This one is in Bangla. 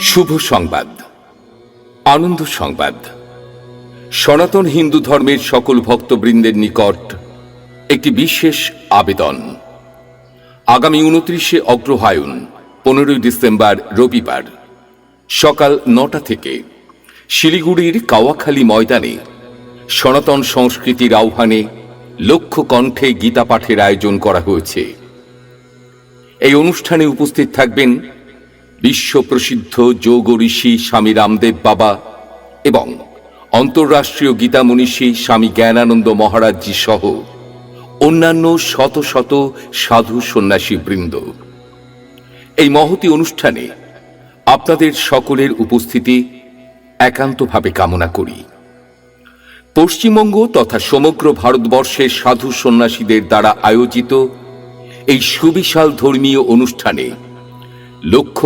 শুভ সংবাদ, আনন্দ সংবাদ। সনাতন হিন্দু ধর্মের সকল ভক্তবৃন্দের নিকট একটি বিশেষ আবেদন। আগামী 29শে অগ্রহায়ণ 15ই ডিসেম্বর রবিবার সকাল 9টা থেকে শিলিগুড়ির কাওয়াখালী ময়দানে সনাতন সংস্কৃতির আহ্বানে লক্ষ কণ্ঠে গীতা পাঠের আয়োজন করা হয়েছে। এই অনুষ্ঠানে উপস্থিত থাকবেন বিশ্ব প্রসিদ্ধ যোগ ঋষি স্বামী রামদেব বাবা এবং অন্তর্রাষ্ট্রীয় গীতা মনীষী স্বামী জ্ঞানানন্দ মহারাজজি সহ অন্যান্য শত শত সাধু সন্ন্যাসী বৃন্দ। এই মহতী অনুষ্ঠানে আপনাদের সকলের উপস্থিতি একান্তভাবে কামনা করি। পশ্চিমবঙ্গ তথা সমগ্র ভারতবর্ষের সাধু সন্ন্যাসীদের দ্বারা আয়োজিত এই সুবিশাল ধর্মীয় অনুষ্ঠানে লক্ষ